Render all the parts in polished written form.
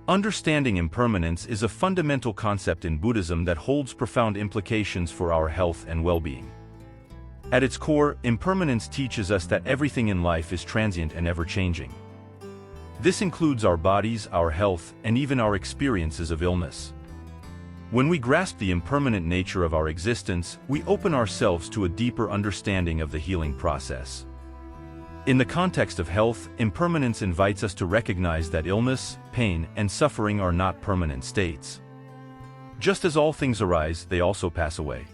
Understanding impermanence is a fundamental concept in Buddhism that holds profound implications for our health and well-being. At its core, impermanence teaches us that everything in life is transient and ever-changing. This includes our bodies, our health, and even our experiences of illness. When we grasp the impermanent nature of our existence, we open ourselves to a deeper understanding of the healing process. In the context of health, impermanence invites us to recognize that illness, pain, and suffering are not permanent states. Just as all things arise, they also pass away.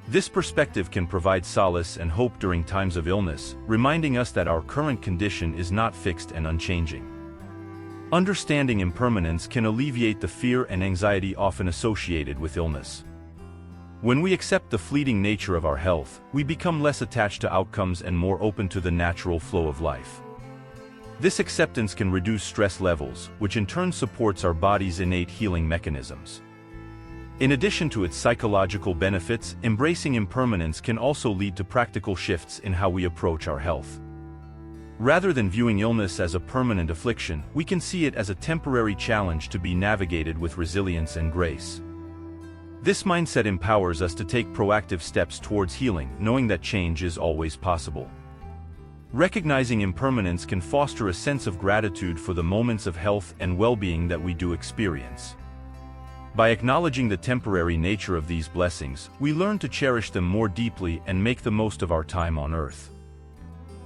This perspective can provide solace and hope during times of illness, reminding us that our current condition is not fixed and unchanging. Understanding impermanence can alleviate the fear and anxiety often associated with illness. When we accept the fleeting nature of our health, we become less attached to outcomes and more open to the natural flow of life. This acceptance can reduce stress levels, which in turn supports our body's innate healing mechanisms. In addition to its psychological benefits, embracing impermanence can also lead to practical shifts in how we approach our health. Rather than viewing illness as a permanent affliction, we can see it as a temporary challenge to be navigated with resilience and grace. This mindset empowers us to take proactive steps towards healing, knowing that change is always possible. Recognizing impermanence can foster a sense of gratitude for the moments of health and well-being that we do experience. By acknowledging the temporary nature of these blessings, we learn to cherish them more deeply and make the most of our time on earth.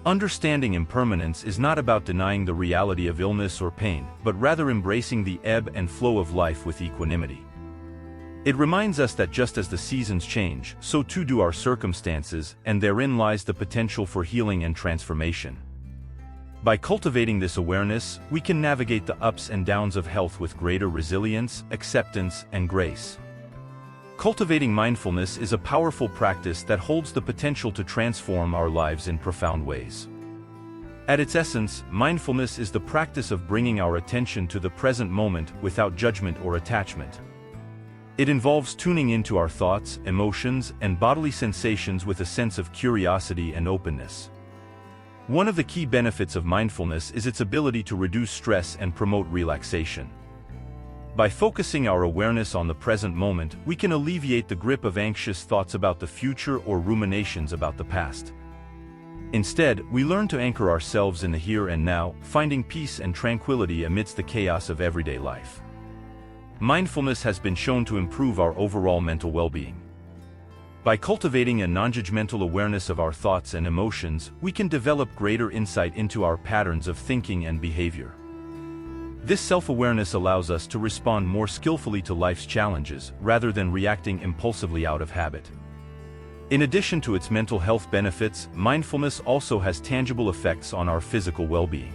Understanding impermanence is not about denying the reality of illness or pain, but rather embracing the ebb and flow of life with equanimity. It reminds us that just as the seasons change, so too do our circumstances, and therein lies the potential for healing and transformation. By cultivating this awareness, we can navigate the ups and downs of health with greater resilience, acceptance, and grace. Cultivating mindfulness is a powerful practice that holds the potential to transform our lives in profound ways. At its essence, mindfulness is the practice of bringing our attention to the present moment without judgment or attachment. It involves tuning into our thoughts, emotions, and bodily sensations with a sense of curiosity and openness. One of the key benefits of mindfulness is its ability to reduce stress and promote relaxation. By focusing our awareness on the present moment, we can alleviate the grip of anxious thoughts about the future or ruminations about the past. Instead, we learn to anchor ourselves in the here and now, finding peace and tranquility amidst the chaos of everyday life. Mindfulness has been shown to improve our overall mental well-being. By cultivating a non-judgmental awareness of our thoughts and emotions, we can develop greater insight into our patterns of thinking and behavior. This self-awareness allows us to respond more skillfully to life's challenges, rather than reacting impulsively out of habit. In addition to its mental health benefits, mindfulness also has tangible effects on our physical well-being.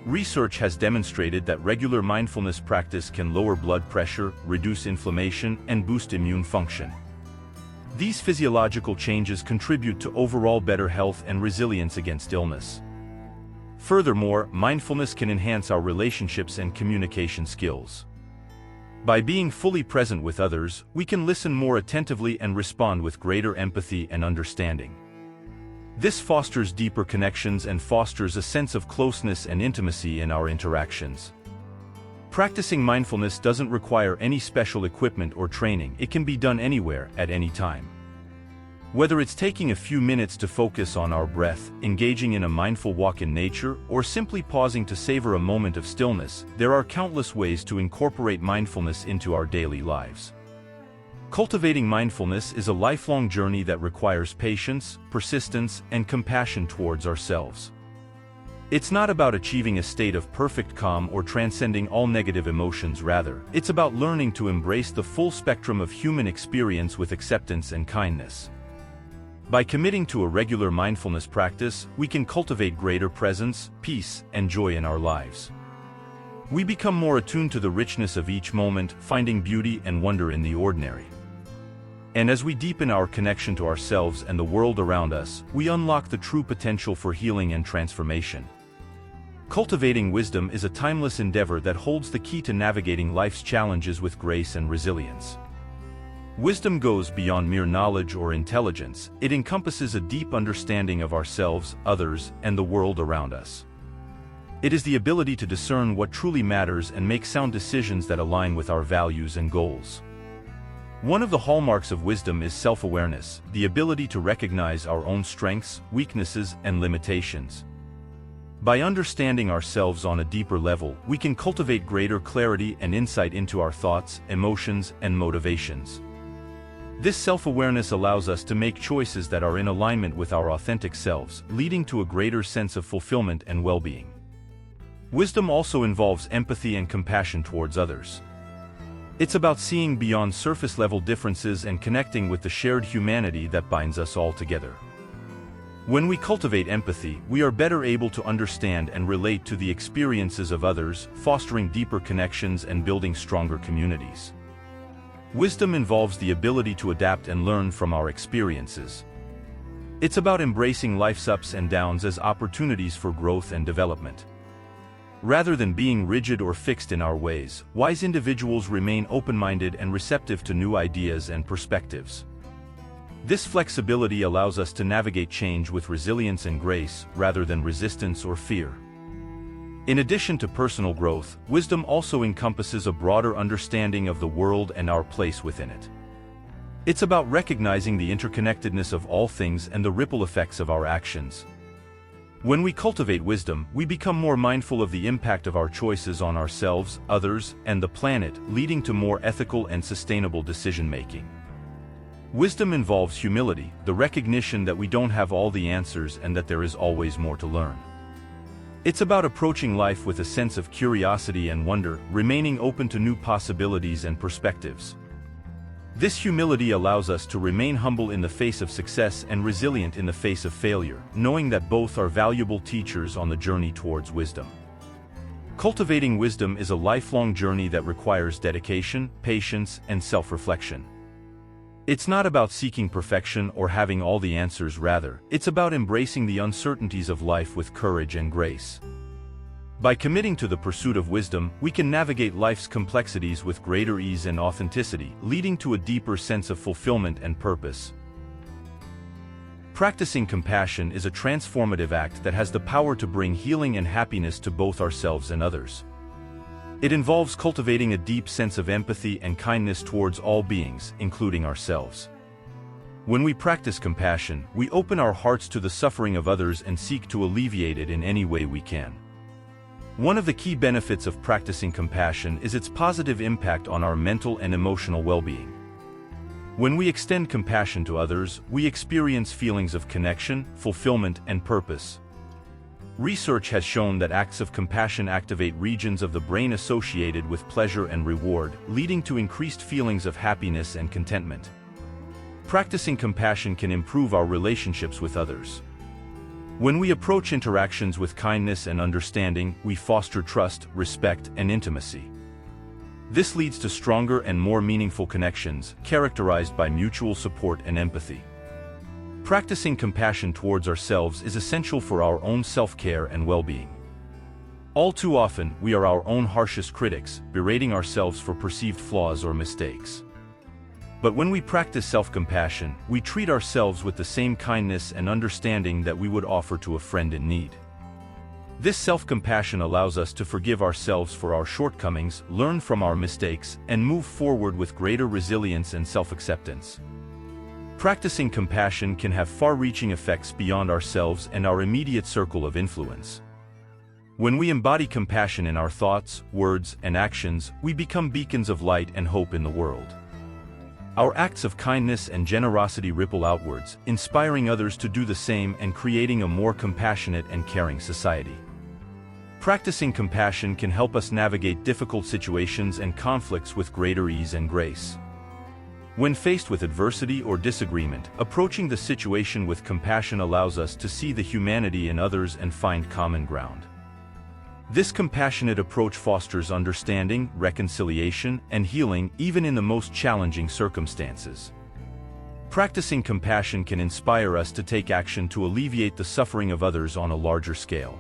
Research has demonstrated that regular mindfulness practice can lower blood pressure, reduce inflammation, and boost immune function. These physiological changes contribute to overall better health and resilience against illness. Furthermore, mindfulness can enhance our relationships and communication skills. By being fully present with others, we can listen more attentively and respond with greater empathy and understanding. This fosters deeper connections and fosters a sense of closeness and intimacy in our interactions. Practicing mindfulness doesn't require any special equipment or training. It can be done anywhere, at any time. Whether it's taking a few minutes to focus on our breath, engaging in a mindful walk in nature, or simply pausing to savor a moment of stillness, there are countless ways to incorporate mindfulness into our daily lives. Cultivating mindfulness is a lifelong journey that requires patience, persistence, and compassion towards ourselves. It's not about achieving a state of perfect calm or transcending all negative emotions. Rather, it's about learning to embrace the full spectrum of human experience with acceptance and kindness. By committing to a regular mindfulness practice, we can cultivate greater presence, peace, and joy in our lives. We become more attuned to the richness of each moment, finding beauty and wonder in the ordinary. And as we deepen our connection to ourselves and the world around us, we unlock the true potential for healing and transformation. Cultivating wisdom is a timeless endeavor that holds the key to navigating life's challenges with grace and resilience. Wisdom goes beyond mere knowledge or intelligence. It encompasses a deep understanding of ourselves, others, and the world around us. It is the ability to discern what truly matters and make sound decisions that align with our values and goals. One of the hallmarks of wisdom is self-awareness, the ability to recognize our own strengths, weaknesses, and limitations. By understanding ourselves on a deeper level, we can cultivate greater clarity and insight into our thoughts, emotions, and motivations. This self-awareness allows us to make choices that are in alignment with our authentic selves, leading to a greater sense of fulfillment and well-being. Wisdom also involves empathy and compassion towards others. It's about seeing beyond surface-level differences and connecting with the shared humanity that binds us all together. When we cultivate empathy, we are better able to understand and relate to the experiences of others, fostering deeper connections and building stronger communities. Wisdom involves the ability to adapt and learn from our experiences. It's about embracing life's ups and downs as opportunities for growth and development. Rather than being rigid or fixed in our ways, wise individuals remain open-minded and receptive to new ideas and perspectives. This flexibility allows us to navigate change with resilience and grace, rather than resistance or fear. In addition to personal growth, wisdom also encompasses a broader understanding of the world and our place within it. It's about recognizing the interconnectedness of all things and the ripple effects of our actions. When we cultivate wisdom, we become more mindful of the impact of our choices on ourselves, others, and the planet, leading to more ethical and sustainable decision-making. Wisdom involves humility, the recognition that we don't have all the answers and that there is always more to learn. It's about approaching life with a sense of curiosity and wonder, remaining open to new possibilities and perspectives. This humility allows us to remain humble in the face of success and resilient in the face of failure, knowing that both are valuable teachers on the journey towards wisdom. Cultivating wisdom is a lifelong journey that requires dedication, patience, and self-reflection. It's not about seeking perfection or having all the answers, rather, it's about embracing the uncertainties of life with courage and grace. By committing to the pursuit of wisdom, we can navigate life's complexities with greater ease and authenticity, leading to a deeper sense of fulfillment and purpose. Practicing compassion is a transformative act that has the power to bring healing and happiness to both ourselves and others. It involves cultivating a deep sense of empathy and kindness towards all beings, including ourselves. When we practice compassion, we open our hearts to the suffering of others and seek to alleviate it in any way we can. One of the key benefits of practicing compassion is its positive impact on our mental and emotional well-being. When we extend compassion to others, we experience feelings of connection, fulfillment, and purpose. Research has shown that acts of compassion activate regions of the brain associated with pleasure and reward, leading to increased feelings of happiness and contentment. Practicing compassion can improve our relationships with others. When we approach interactions with kindness and understanding, we foster trust, respect, and intimacy. This leads to stronger and more meaningful connections, characterized by mutual support and empathy. Practicing compassion towards ourselves is essential for our own self-care and well-being. All too often, we are our own harshest critics, berating ourselves for perceived flaws or mistakes. But when we practice self-compassion, we treat ourselves with the same kindness and understanding that we would offer to a friend in need. This self-compassion allows us to forgive ourselves for our shortcomings, learn from our mistakes, and move forward with greater resilience and self-acceptance. Practicing compassion can have far-reaching effects beyond ourselves and our immediate circle of influence. When we embody compassion in our thoughts, words, and actions, we become beacons of light and hope in the world. Our acts of kindness and generosity ripple outwards, inspiring others to do the same and creating a more compassionate and caring society. Practicing compassion can help us navigate difficult situations and conflicts with greater ease and grace. When faced with adversity or disagreement, approaching the situation with compassion allows us to see the humanity in others and find common ground. This compassionate approach fosters understanding, reconciliation, and healing even in the most challenging circumstances. Practicing compassion can inspire us to take action to alleviate the suffering of others on a larger scale.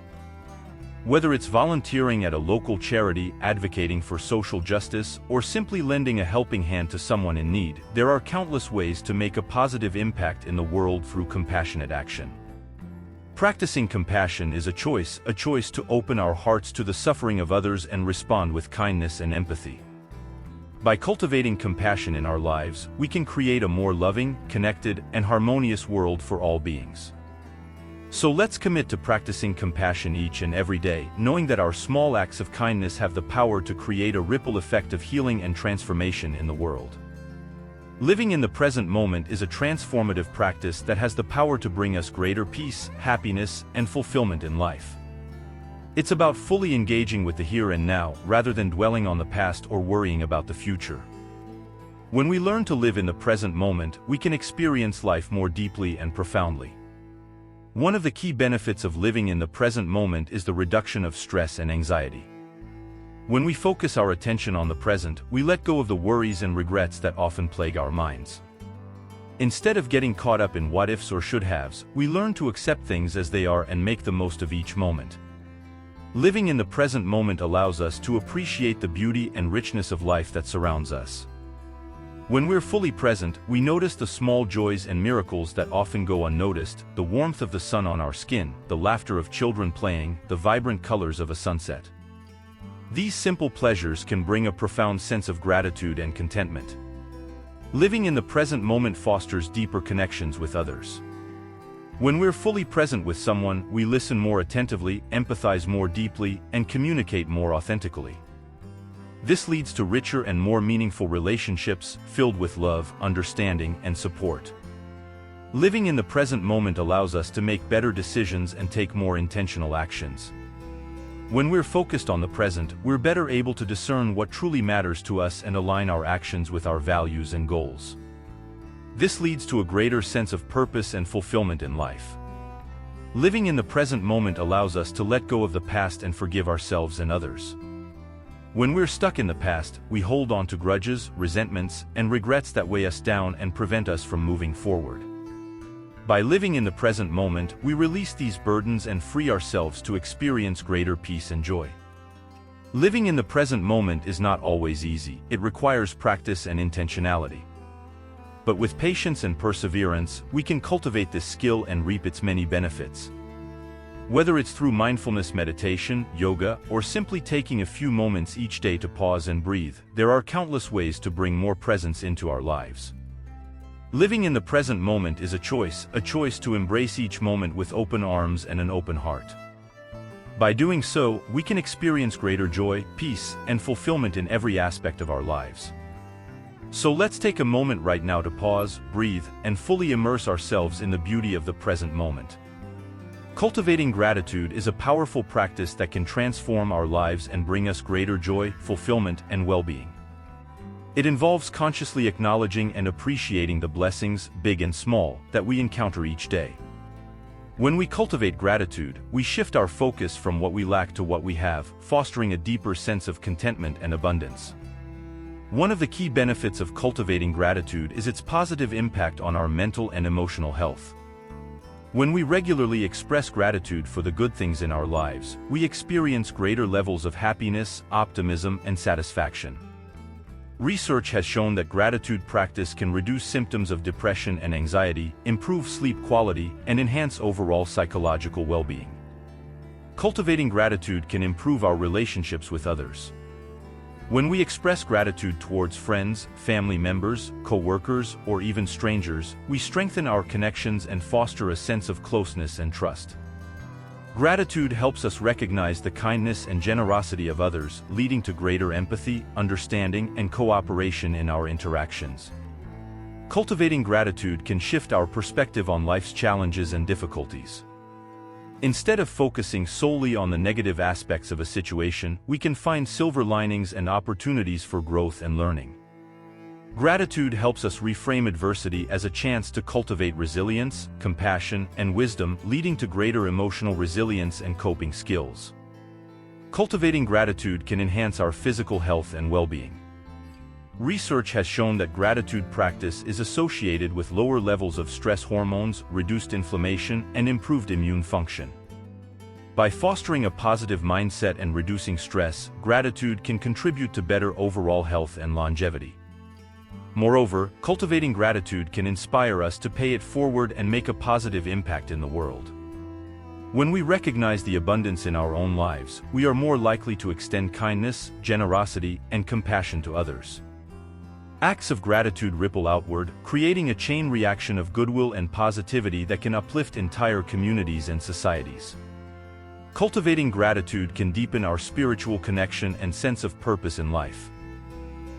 Whether it's volunteering at a local charity, advocating for social justice, or simply lending a helping hand to someone in need, there are countless ways to make a positive impact in the world through compassionate action. Practicing compassion is a choice to open our hearts to the suffering of others and respond with kindness and empathy. By cultivating compassion in our lives, we can create a more loving, connected, and harmonious world for all beings. So let's commit to practicing compassion each and every day, knowing that our small acts of kindness have the power to create a ripple effect of healing and transformation in the world. Living in the present moment is a transformative practice that has the power to bring us greater peace, happiness, and fulfillment in life. It's about fully engaging with the here and now, rather than dwelling on the past or worrying about the future. When we learn to live in the present moment, we can experience life more deeply and profoundly. One of the key benefits of living in the present moment is the reduction of stress and anxiety. When we focus our attention on the present, we let go of the worries and regrets that often plague our minds. Instead of getting caught up in what-ifs or should-haves, we learn to accept things as they are and make the most of each moment. Living in the present moment allows us to appreciate the beauty and richness of life that surrounds us. When we're fully present, we notice the small joys and miracles that often go unnoticed, the warmth of the sun on our skin, the laughter of children playing, the vibrant colors of a sunset. These simple pleasures can bring a profound sense of gratitude and contentment. Living in the present moment fosters deeper connections with others. When we're fully present with someone, we listen more attentively, empathize more deeply, and communicate more authentically. This leads to richer and more meaningful relationships, filled with love, understanding, and support. Living in the present moment allows us to make better decisions and take more intentional actions. When we're focused on the present, we're better able to discern what truly matters to us and align our actions with our values and goals. This leads to a greater sense of purpose and fulfillment in life. Living in the present moment allows us to let go of the past and forgive ourselves and others. When we're stuck in the past, we hold on to grudges, resentments, and regrets that weigh us down and prevent us from moving forward. By living in the present moment, we release these burdens and free ourselves to experience greater peace and joy. Living in the present moment is not always easy. It requires practice and intentionality. But with patience and perseverance, we can cultivate this skill and reap its many benefits. Whether it's through mindfulness meditation, yoga, or simply taking a few moments each day to pause and breathe, there are countless ways to bring more presence into our lives. Living in the present moment is a choice to embrace each moment with open arms and an open heart. By doing so, we can experience greater joy, peace, and fulfillment in every aspect of our lives. So let's take a moment right now to pause, breathe, and fully immerse ourselves in the beauty of the present moment. Cultivating gratitude is a powerful practice that can transform our lives and bring us greater joy, fulfillment, and well-being. It involves consciously acknowledging and appreciating the blessings, big and small, that we encounter each day. When we cultivate gratitude, we shift our focus from what we lack to what we have, fostering a deeper sense of contentment and abundance. One of the key benefits of cultivating gratitude is its positive impact on our mental and emotional health. When we regularly express gratitude for the good things in our lives, we experience greater levels of happiness, optimism, and satisfaction. Research has shown that gratitude practice can reduce symptoms of depression and anxiety, improve sleep quality, and enhance overall psychological well-being. Cultivating gratitude can improve our relationships with others. When we express gratitude towards friends, family members, co-workers, or even strangers, we strengthen our connections and foster a sense of closeness and trust. Gratitude helps us recognize the kindness and generosity of others, leading to greater empathy, understanding, and cooperation in our interactions. Cultivating gratitude can shift our perspective on life's challenges and difficulties. Instead of focusing solely on the negative aspects of a situation, we can find silver linings and opportunities for growth and learning. Gratitude helps us reframe adversity as a chance to cultivate resilience, compassion, and wisdom, leading to greater emotional resilience and coping skills. Cultivating gratitude can enhance our physical health and well-being. Research has shown that gratitude practice is associated with lower levels of stress hormones, reduced inflammation, and improved immune function. By fostering a positive mindset and reducing stress, gratitude can contribute to better overall health and longevity. Moreover, cultivating gratitude can inspire us to pay it forward and make a positive impact in the world. When we recognize the abundance in our own lives, we are more likely to extend kindness, generosity, and compassion to others. Acts of gratitude ripple outward, creating a chain reaction of goodwill and positivity that can uplift entire communities and societies. Cultivating gratitude can deepen our spiritual connection and sense of purpose in life.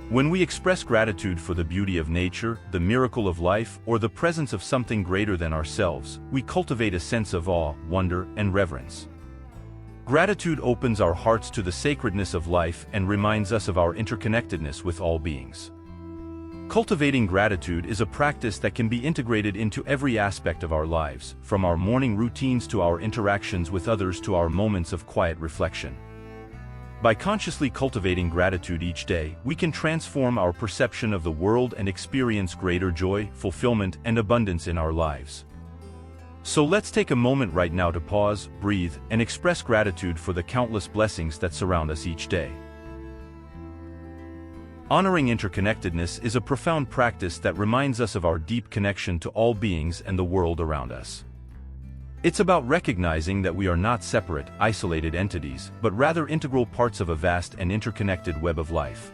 When we express gratitude for the beauty of nature, the miracle of life, or the presence of something greater than ourselves, we cultivate a sense of awe, wonder, and reverence. Gratitude opens our hearts to the sacredness of life and reminds us of our interconnectedness with all beings. Cultivating gratitude is a practice that can be integrated into every aspect of our lives, from our morning routines to our interactions with others to our moments of quiet reflection. By consciously cultivating gratitude each day, we can transform our perception of the world and experience greater joy, fulfillment, and abundance in our lives. So let's take a moment right now to pause, breathe, and express gratitude for the countless blessings that surround us each day. Honoring interconnectedness is a profound practice that reminds us of our deep connection to all beings and the world around us. It's about recognizing that we are not separate, isolated entities, but rather integral parts of a vast and interconnected web of life.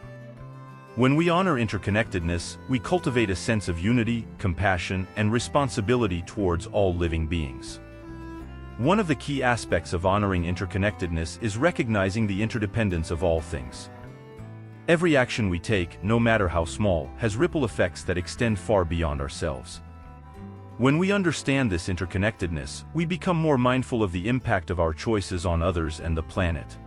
When we honor interconnectedness, we cultivate a sense of unity, compassion, and responsibility towards all living beings. One of the key aspects of honoring interconnectedness is recognizing the interdependence of all things. Every action we take, no matter how small, has ripple effects that extend far beyond ourselves. When we understand this interconnectedness, we become more mindful of the impact of our choices on others and the planet.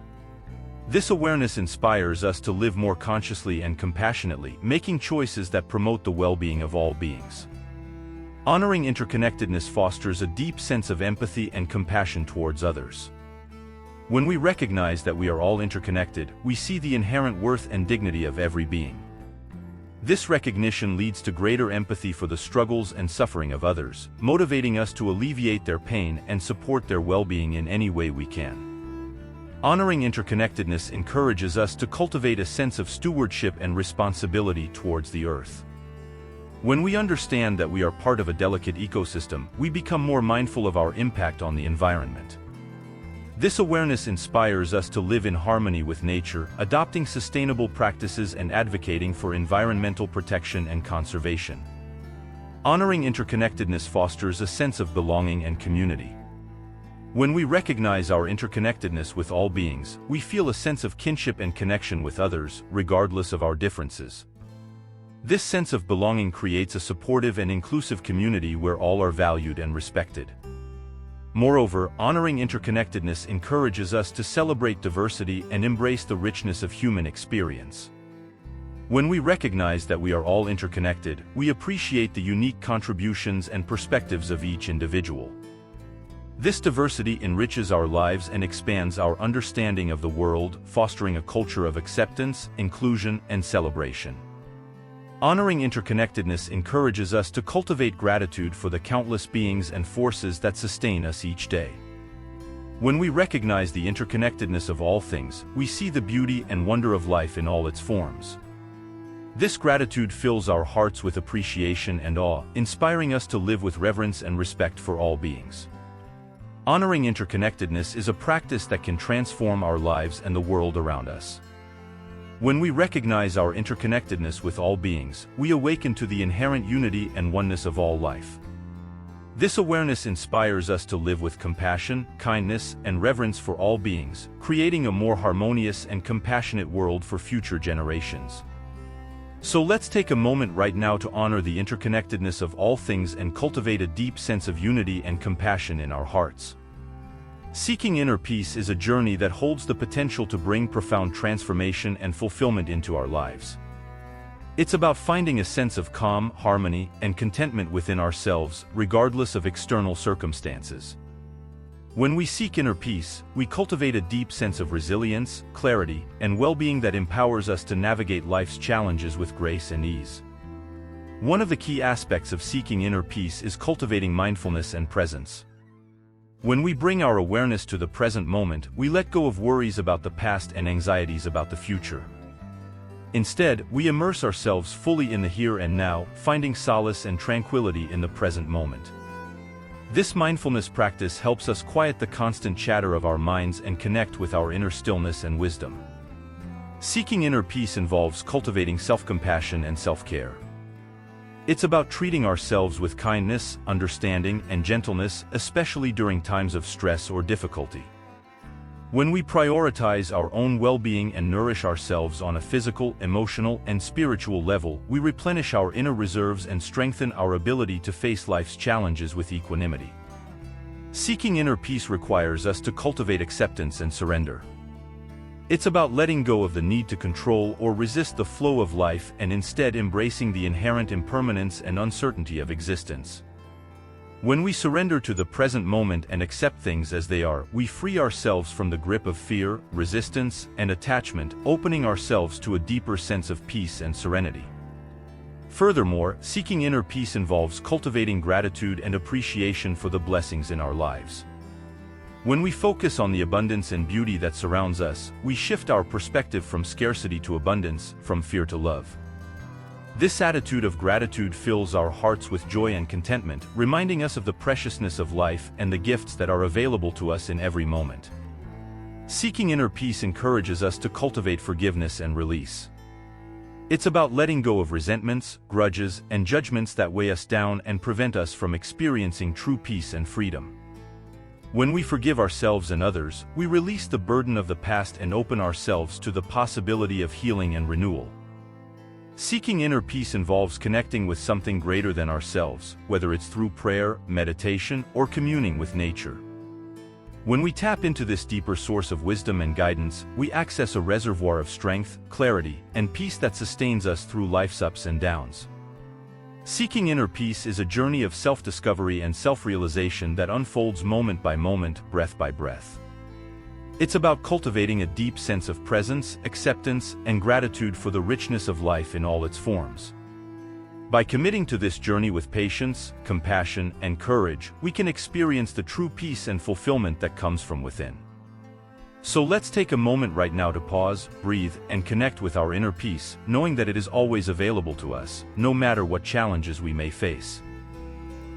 This awareness inspires us to live more consciously and compassionately, making choices that promote the well-being of all beings. Honoring interconnectedness fosters a deep sense of empathy and compassion towards others. When we recognize that we are all interconnected, we see the inherent worth and dignity of every being. This recognition leads to greater empathy for the struggles and suffering of others, motivating us to alleviate their pain and support their well-being in any way we can. Honoring interconnectedness encourages us to cultivate a sense of stewardship and responsibility towards the earth. When we understand that we are part of a delicate ecosystem, we become more mindful of our impact on the environment. This awareness inspires us to live in harmony with nature, adopting sustainable practices and advocating for environmental protection and conservation. Honoring interconnectedness fosters a sense of belonging and community. When we recognize our interconnectedness with all beings, we feel a sense of kinship and connection with others, regardless of our differences. This sense of belonging creates a supportive and inclusive community where all are valued and respected. Moreover, honoring interconnectedness encourages us to celebrate diversity and embrace the richness of human experience. When we recognize that we are all interconnected, we appreciate the unique contributions and perspectives of each individual. This diversity enriches our lives and expands our understanding of the world, fostering a culture of acceptance, inclusion, and celebration. Honoring interconnectedness encourages us to cultivate gratitude for the countless beings and forces that sustain us each day. When we recognize the interconnectedness of all things, we see the beauty and wonder of life in all its forms. This gratitude fills our hearts with appreciation and awe, inspiring us to live with reverence and respect for all beings. Honoring interconnectedness is a practice that can transform our lives and the world around us. When we recognize our interconnectedness with all beings, we awaken to the inherent unity and oneness of all life. This awareness inspires us to live with compassion, kindness, and reverence for all beings, creating a more harmonious and compassionate world for future generations. So let's take a moment right now to honor the interconnectedness of all things and cultivate a deep sense of unity and compassion in our hearts. Seeking inner peace is a journey that holds the potential to bring profound transformation and fulfillment into our lives. It's about finding a sense of calm, harmony, and contentment within ourselves, regardless of external circumstances. When we seek inner peace, we cultivate a deep sense of resilience, clarity, and well-being that empowers us to navigate life's challenges with grace and ease. One of the key aspects of seeking inner peace is cultivating mindfulness and presence. When we bring our awareness to the present moment, we let go of worries about the past and anxieties about the future. Instead, we immerse ourselves fully in the here and now, finding solace and tranquility in the present moment. This mindfulness practice helps us quiet the constant chatter of our minds and connect with our inner stillness and wisdom. Seeking inner peace involves cultivating self-compassion and self-care. It's about treating ourselves with kindness, understanding, and gentleness, especially during times of stress or difficulty. When we prioritize our own well-being and nourish ourselves on a physical, emotional, and spiritual level, we replenish our inner reserves and strengthen our ability to face life's challenges with equanimity. Seeking inner peace requires us to cultivate acceptance and surrender. It's about letting go of the need to control or resist the flow of life and instead embracing the inherent impermanence and uncertainty of existence. When we surrender to the present moment and accept things as they are, we free ourselves from the grip of fear, resistance, and attachment, opening ourselves to a deeper sense of peace and serenity. Furthermore, seeking inner peace involves cultivating gratitude and appreciation for the blessings in our lives. When we focus on the abundance and beauty that surrounds us, we shift our perspective from scarcity to abundance, from fear to love. This attitude of gratitude fills our hearts with joy and contentment, reminding us of the preciousness of life and the gifts that are available to us in every moment. Seeking inner peace encourages us to cultivate forgiveness and release. It's about letting go of resentments, grudges, and judgments that weigh us down and prevent us from experiencing true peace and freedom. When we forgive ourselves and others, we release the burden of the past and open ourselves to the possibility of healing and renewal. Seeking inner peace involves connecting with something greater than ourselves, whether it's through prayer, meditation, or communing with nature. When we tap into this deeper source of wisdom and guidance, we access a reservoir of strength, clarity, and peace that sustains us through life's ups and downs. Seeking inner peace is a journey of self-discovery and self-realization that unfolds moment by moment, breath by breath. It's about cultivating a deep sense of presence, acceptance, and gratitude for the richness of life in all its forms. By committing to this journey with patience, compassion, and courage, we can experience the true peace and fulfillment that comes from within. So let's take a moment right now to pause, breathe, and connect with our inner peace, knowing that it is always available to us, no matter what challenges we may face.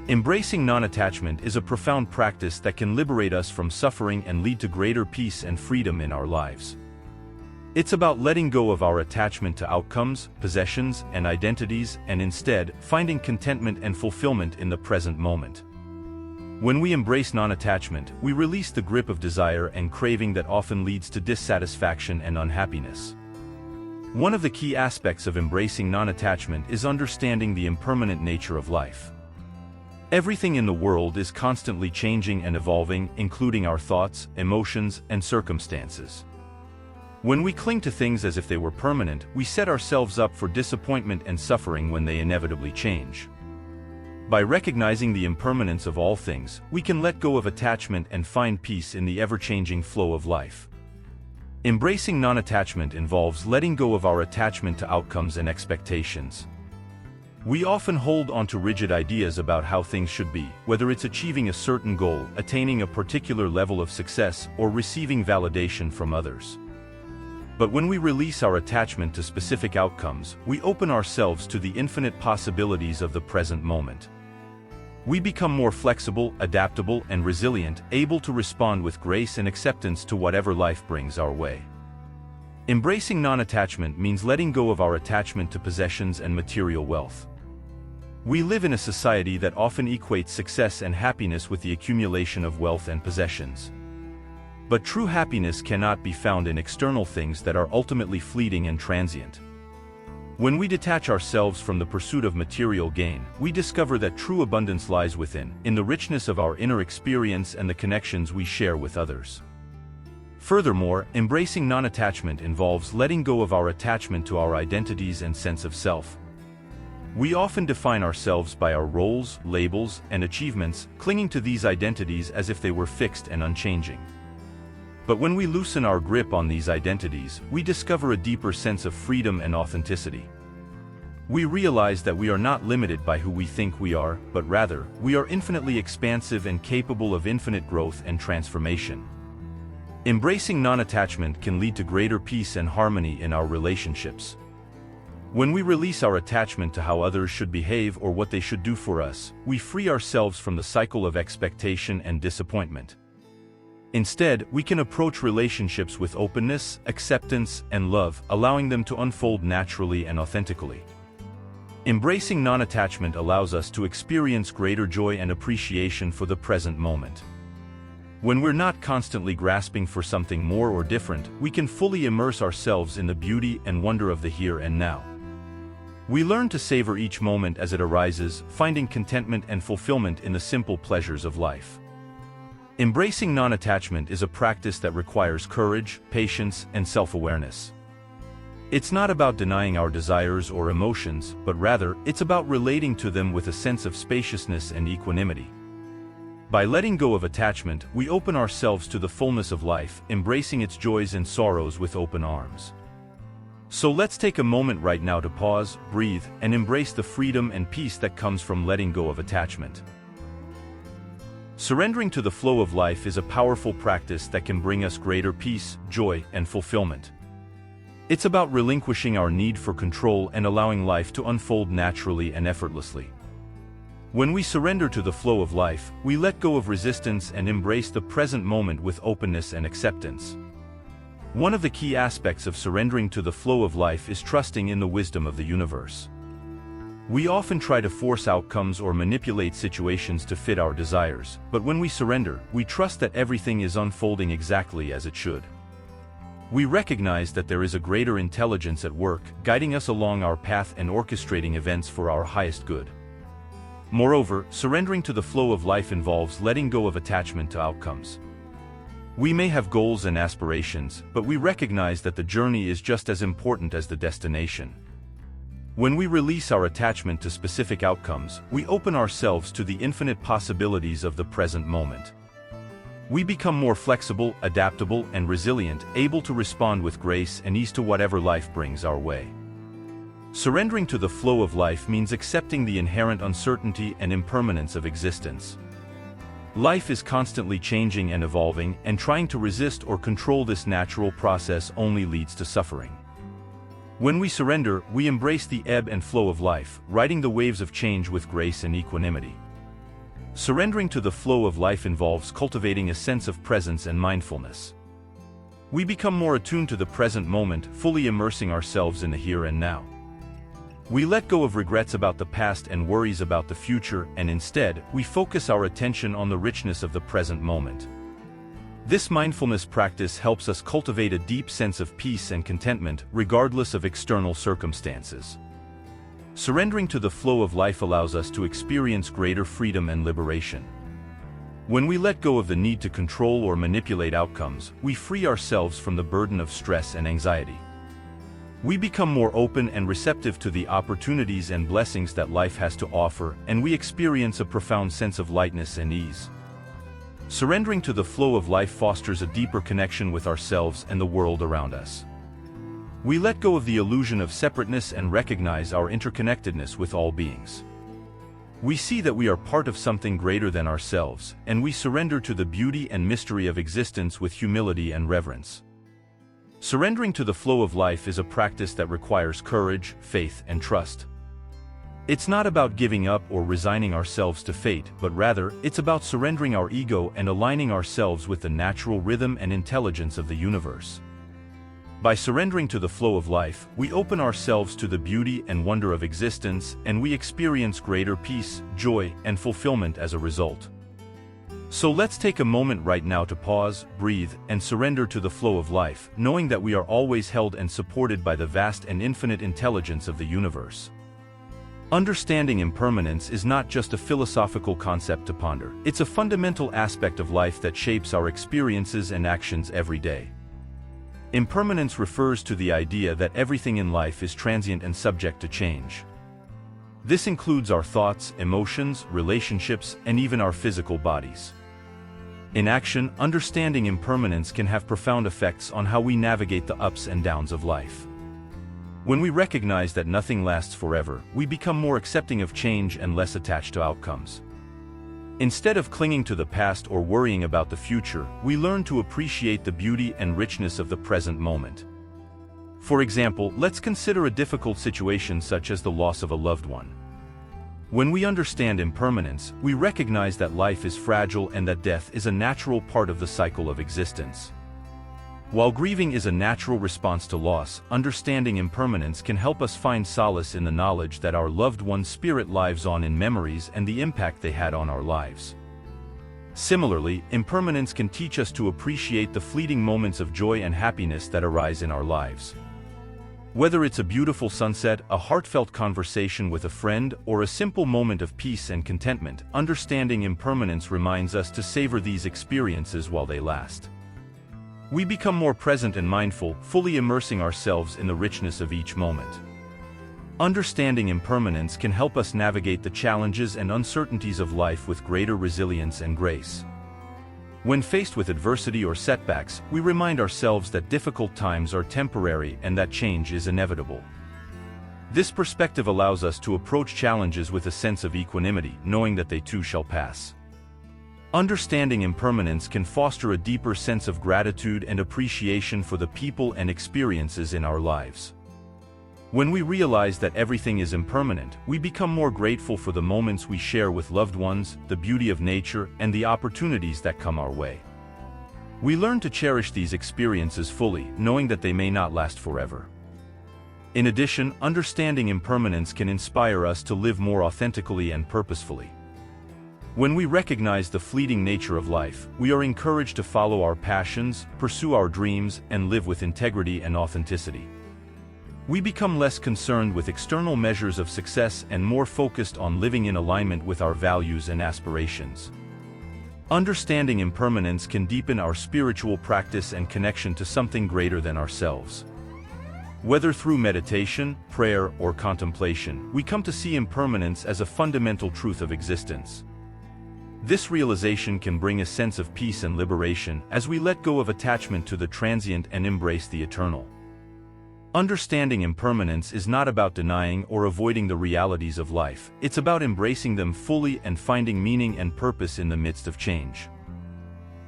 Embracing non-attachment is a profound practice that can liberate us from suffering and lead to greater peace and freedom in our lives. It's about letting go of our attachment to outcomes, possessions, and identities, and instead, finding contentment and fulfillment in the present moment. When we embrace non-attachment, we release the grip of desire and craving that often leads to dissatisfaction and unhappiness. One of the key aspects of embracing non-attachment is understanding the impermanent nature of life. Everything in the world is constantly changing and evolving, including our thoughts, emotions, and circumstances. When we cling to things as if they were permanent, we set ourselves up for disappointment and suffering when they inevitably change. By recognizing the impermanence of all things, we can let go of attachment and find peace in the ever-changing flow of life. Embracing non-attachment involves letting go of our attachment to outcomes and expectations. We often hold onto rigid ideas about how things should be, whether it's achieving a certain goal, attaining a particular level of success, or receiving validation from others. But when we release our attachment to specific outcomes, we open ourselves to the infinite possibilities of the present moment. We become more flexible, adaptable, and resilient, able to respond with grace and acceptance to whatever life brings our way. Embracing non-attachment means letting go of our attachment to possessions and material wealth. We live in a society that often equates success and happiness with the accumulation of wealth and possessions. But true happiness cannot be found in external things that are ultimately fleeting and transient. When we detach ourselves from the pursuit of material gain, we discover that true abundance lies within, in the richness of our inner experience and the connections we share with others. Furthermore, embracing non-attachment involves letting go of our attachment to our identities and sense of self. We often define ourselves by our roles, labels, and achievements, clinging to these identities as if they were fixed and unchanging. But when we loosen our grip on these identities, we discover a deeper sense of freedom and authenticity. We realize that we are not limited by who we think we are, but rather, we are infinitely expansive and capable of infinite growth and transformation. Embracing non-attachment can lead to greater peace and harmony in our relationships. When we release our attachment to how others should behave or what they should do for us, we free ourselves from the cycle of expectation and disappointment. Instead, we can approach relationships with openness, acceptance, and love, allowing them to unfold naturally and authentically. Embracing non-attachment allows us to experience greater joy and appreciation for the present moment. When we're not constantly grasping for something more or different, we can fully immerse ourselves in the beauty and wonder of the here and now. We learn to savor each moment as it arises, finding contentment and fulfillment in the simple pleasures of life. Embracing non-attachment is a practice that requires courage, patience, and self-awareness. It's not about denying our desires or emotions, but rather, it's about relating to them with a sense of spaciousness and equanimity. By letting go of attachment, we open ourselves to the fullness of life, embracing its joys and sorrows with open arms. So let's take a moment right now to pause, breathe, and embrace the freedom and peace that comes from letting go of attachment. Surrendering to the flow of life is a powerful practice that can bring us greater peace, joy, and fulfillment. It's about relinquishing our need for control and allowing life to unfold naturally and effortlessly. When we surrender to the flow of life, we let go of resistance and embrace the present moment with openness and acceptance. One of the key aspects of surrendering to the flow of life is trusting in the wisdom of the universe. We often try to force outcomes or manipulate situations to fit our desires, but when we surrender, we trust that everything is unfolding exactly as it should. We recognize that there is a greater intelligence at work, guiding us along our path and orchestrating events for our highest good. Moreover, surrendering to the flow of life involves letting go of attachment to outcomes. We may have goals and aspirations, but we recognize that the journey is just as important as the destination. When we release our attachment to specific outcomes, we open ourselves to the infinite possibilities of the present moment. We become more flexible, adaptable, and resilient, able to respond with grace and ease to whatever life brings our way. Surrendering to the flow of life means accepting the inherent uncertainty and impermanence of existence. Life is constantly changing and evolving, and trying to resist or control this natural process only leads to suffering. When we surrender, we embrace the ebb and flow of life, riding the waves of change with grace and equanimity. Surrendering to the flow of life involves cultivating a sense of presence and mindfulness. We become more attuned to the present moment, fully immersing ourselves in the here and now. We let go of regrets about the past and worries about the future, and instead, we focus our attention on the richness of the present moment. This mindfulness practice helps us cultivate a deep sense of peace and contentment, regardless of external circumstances. Surrendering to the flow of life allows us to experience greater freedom and liberation. When we let go of the need to control or manipulate outcomes, we free ourselves from the burden of stress and anxiety. We become more open and receptive to the opportunities and blessings that life has to offer, and we experience a profound sense of lightness and ease. Surrendering to the flow of life fosters a deeper connection with ourselves and the world around us. We let go of the illusion of separateness and recognize our interconnectedness with all beings. We see that we are part of something greater than ourselves, and we surrender to the beauty and mystery of existence with humility and reverence. Surrendering to the flow of life is a practice that requires courage, faith, and trust. It's not about giving up or resigning ourselves to fate, but rather, it's about surrendering our ego and aligning ourselves with the natural rhythm and intelligence of the universe. By surrendering to the flow of life, we open ourselves to the beauty and wonder of existence, and we experience greater peace, joy, and fulfillment as a result. So let's take a moment right now to pause, breathe, and surrender to the flow of life, knowing that we are always held and supported by the vast and infinite intelligence of the universe. Understanding impermanence is not just a philosophical concept to ponder, it's a fundamental aspect of life that shapes our experiences and actions every day. Impermanence refers to the idea that everything in life is transient and subject to change. This includes our thoughts, emotions, relationships, and even our physical bodies. In action, understanding impermanence can have profound effects on how we navigate the ups and downs of life. When we recognize that nothing lasts forever, we become more accepting of change and less attached to outcomes. Instead of clinging to the past or worrying about the future, we learn to appreciate the beauty and richness of the present moment. For example, let's consider a difficult situation such as the loss of a loved one. When we understand impermanence, we recognize that life is fragile and that death is a natural part of the cycle of existence. While grieving is a natural response to loss, understanding impermanence can help us find solace in the knowledge that our loved one's spirit lives on in memories and the impact they had on our lives. Similarly, impermanence can teach us to appreciate the fleeting moments of joy and happiness that arise in our lives. Whether it's a beautiful sunset, a heartfelt conversation with a friend, or a simple moment of peace and contentment, understanding impermanence reminds us to savor these experiences while they last. We become more present and mindful, fully immersing ourselves in the richness of each moment. Understanding impermanence can help us navigate the challenges and uncertainties of life with greater resilience and grace. When faced with adversity or setbacks, we remind ourselves that difficult times are temporary and that change is inevitable. This perspective allows us to approach challenges with a sense of equanimity, knowing that they too shall pass. Understanding impermanence can foster a deeper sense of gratitude and appreciation for the people and experiences in our lives. When we realize that everything is impermanent, we become more grateful for the moments we share with loved ones, the beauty of nature, and the opportunities that come our way. We learn to cherish these experiences fully, knowing that they may not last forever. In addition, understanding impermanence can inspire us to live more authentically and purposefully. When we recognize the fleeting nature of life, we are encouraged to follow our passions, pursue our dreams, and live with integrity and authenticity. We become less concerned with external measures of success and more focused on living in alignment with our values and aspirations. Understanding impermanence can deepen our spiritual practice and connection to something greater than ourselves. Whether through meditation, prayer, or contemplation, we come to see impermanence as a fundamental truth of existence. This realization can bring a sense of peace and liberation as we let go of attachment to the transient and embrace the eternal. Understanding impermanence is not about denying or avoiding the realities of life, it's about embracing them fully and finding meaning and purpose in the midst of change.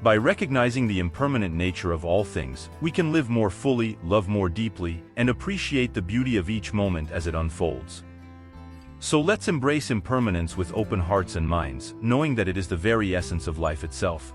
By recognizing the impermanent nature of all things, we can live more fully, love more deeply, and appreciate the beauty of each moment as it unfolds. So let's embrace impermanence with open hearts and minds, knowing that it is the very essence of life itself.